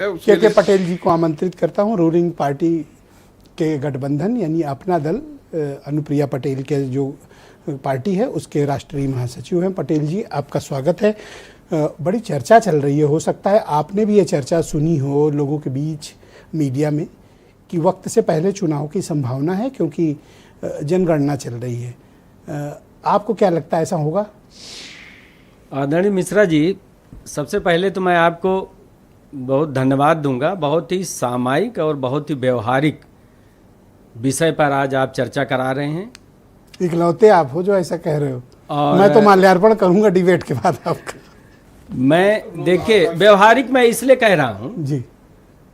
के पटेल जी को आमंत्रित करता हूं। रूलिंग पार्टी के गठबंधन यानी अपना दल, अनुप्रिया पटेल के जो पार्टी है उसके राष्ट्रीय महासचिव हैं। पटेल जी, आपका स्वागत है। बड़ी चर्चा चल रही है, हो सकता है आपने भी ये चर्चा सुनी हो लोगों के बीच मीडिया में, कि वक्त से पहले चुनाव की संभावना है क्योंकि जनगणना चल रही है। आपको क्या लगता है, ऐसा होगा? आदरणीय मिश्रा जी, सबसे पहले तो मैं आपको बहुत धन्यवाद दूंगा। बहुत ही सामायिक और बहुत ही व्यवहारिक विषय पर आज आप चर्चा करा रहे हैं। इकलौते आप हो जो ऐसा कह रहे हो। मैं तो माल्यार्पण करूंगा डिबेट के बाद आपका। मैं देखिए, व्यवहारिक मैं इसलिए कह रहा हूं जी।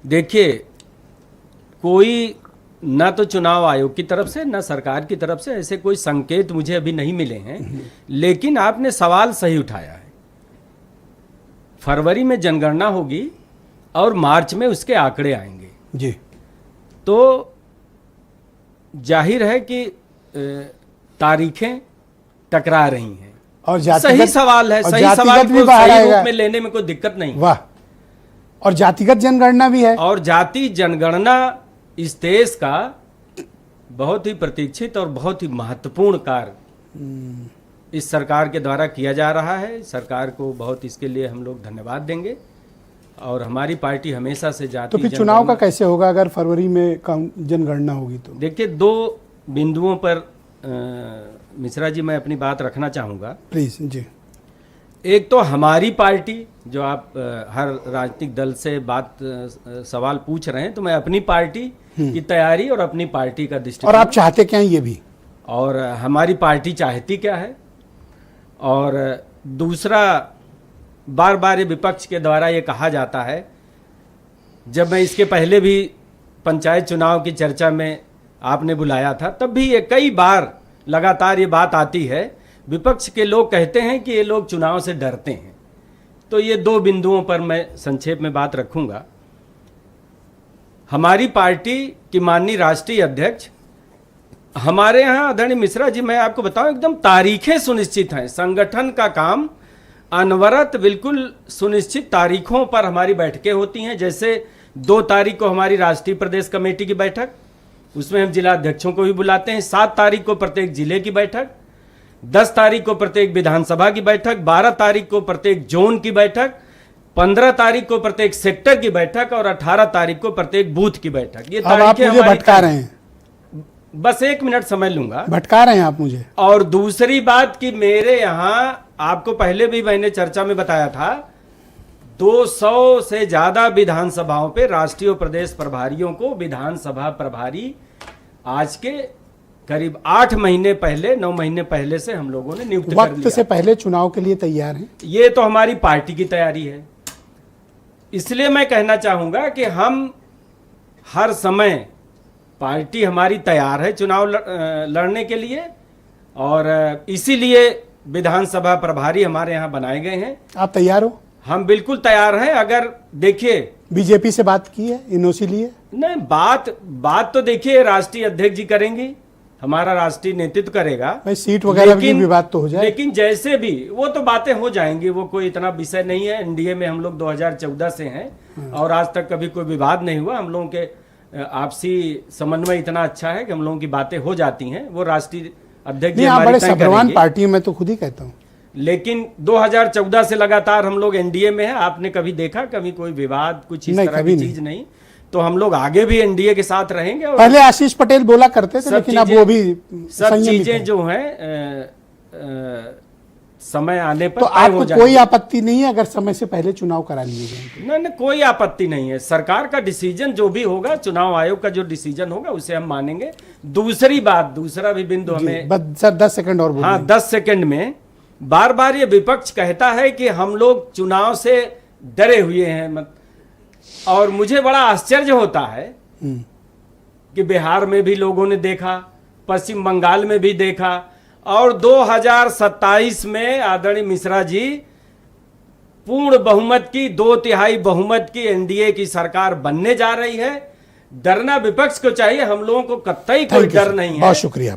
देखिए, कोई ना तो चुनाव आयोग की तरफ से ना सरकार की तरफ से ऐसे कोई संकेत मुझे अभी नहीं मिले हैं, लेकिन आपने सवाल सही उठाया है। फरवरी में जनगणना होगी और मार्च में उसके आंकड़े आएंगे जी। तो जाहिर है कि तारीखें टकरा रही हैं और सही सवाल है, सही सवाल को सही रूप में लेने में कोई दिक्कत नहीं। वाह। और जातिगत जनगणना भी है। और जाति जनगणना इस देश का बहुत ही प्रतीक्षित और बहुत ही महत्वपूर्ण कार्य इस सरकार के द्वारा किया जा रहा है। सरकार को बहुत इसके लिए हम लोग धन्यवाद देंगे और हमारी पार्टी हमेशा से जाति। तो फिर चुनाव का कैसे होगा अगर फरवरी में जनगणना होगी तो? देखिए, दो बिंदुओं पर मिश्रा जी मैं अपनी बात रखना चाहूँगा। प्लीज जी। एक तो हमारी पार्टी, जो आप हर राजनीतिक दल से सवाल पूछ रहे हैं, तो मैं अपनी पार्टी की तैयारी और अपनी पार्टी का दृष्टिकोण, और आप चाहते क्या हैं ये भी, और हमारी पार्टी चाहती क्या है। और दूसरा, बार बार ये विपक्ष के द्वारा ये कहा जाता है, जब मैं इसके पहले भी पंचायत चुनाव की चर्चा में आपने बुलाया था, तब भी ये कई बार लगातार ये बात आती है, विपक्ष के लोग कहते हैं कि ये लोग चुनाव से डरते हैं। तो ये दो बिंदुओं पर मैं संक्षेप में बात रखूंगा। हमारी पार्टी की माननीय राष्ट्रीय अध्यक्ष, हमारे यहाँ आदरणीय मिश्रा जी, मैं आपको बताऊं, एकदम तारीखें सुनिश्चित हैं। संगठन का काम अनवरत बिल्कुल सुनिश्चित तारीखों पर हमारी बैठकें होती हैं। जैसे 2 तारीख को हमारी राष्ट्रीय प्रदेश कमेटी की बैठक, उसमें हम जिला अध्यक्षों को भी बुलाते हैं। 7 तारीख को प्रत्येक जिले की बैठक, 10 तारीख को प्रत्येक विधानसभा की बैठक, 12 तारीख को प्रत्येक जोन की बैठक, 15 तारीख को प्रत्येक सेक्टर की बैठक और 18 तारीख को प्रत्येक बूथ की बैठक। ये तारीखें हमारी भटका रहे हैं। बस 1 मिनट समझ लूंगा। भटका रहे हैं आप मुझे। और दूसरी बात कि मेरे यहाँ, आपको पहले भी मैंने चर्चा में बताया था, 200 से ज्यादा विधानसभाओं पे राष्ट्रीय और प्रदेश प्रभारियों को विधानसभा प्रभारी आज के करीब 8 महीने पहले, 9 महीने पहले से हम लोगों ने नियुक्त कर लिया। वक्त से पहले चुनाव के लिए तैयार हैं। ये तो हमारी पार्टी की तैयारी है। इसलिए मैं कहना चाहूंगा कि हम हर समय, पार्टी हमारी तैयार है चुनाव लड़ने के लिए, और इसीलिए विधानसभा प्रभारी हमारे यहाँ बनाए गए हैं। आप तैयार हो? हम बिल्कुल तैयार हैं। अगर देखिए, बीजेपी से बात की है, एनओसी लिए? नहीं, बात तो देखिए राष्ट्रीय अध्यक्ष जी करेंगी, हमारा राष्ट्रीय नेतृत्व करेगा। भाई सीट वगैरह की भी बात तो हो जाए। लेकिन जैसे भी वो तो बातें हो जाएंगी, वो कोई इतना विषय नहीं है। एनडीए में हम लोग 2014 से हैं और आज तक कभी कोई विवाद नहीं हुआ। हम लोगों के आपसी समन्वय इतना अच्छा है कि हम लोगों की बातें हो जाती हैं। वो राष्ट्रीय अध्यक्ष जी बड़े सभ्यवान पार्टी है, मैं तो खुद ही कहता हूँ। लेकिन 2014 से लगातार हम लोग एनडीए में हैं। आपने कभी देखा कभी कोई विवाद, कुछ इस तरह की चीज नहीं। तो हम लोग आगे भी एनडीए के साथ रहेंगे। और पहले आशीष पटेल बोला करते थे, लेकिन अब वो भी सब चीजें जो हैं समय आने पर तो आपको कोई आपत्ति नहीं है अगर समय से पहले चुनाव करा लिए जाए? नहीं, कोई आपत्ति नहीं है। सरकार का डिसीजन जो भी होगा, चुनाव आयोग का जो डिसीजन होगा, उसे हम मानेंगे। दूसरी बात, दूसरा भी बिंदु हमें सर 10 सेकंड और बोलिए। हाँ, 10 सेकंड में। बार बार ये विपक्ष कहता है कि हम लोग चुनाव से डरे हुए हैं, और मुझे बड़ा आश्चर्य होता है कि बिहार में भी लोगों ने देखा, पश्चिम बंगाल में भी देखा, और 2027 में आदरणीय मिश्रा जी, पूर्ण बहुमत की, 2/3 बहुमत की एनडीए की सरकार बनने जा रही है। डरना विपक्ष को चाहिए, हम लोगों को कतई कोई डर नहीं है। बहुत शुक्रिया।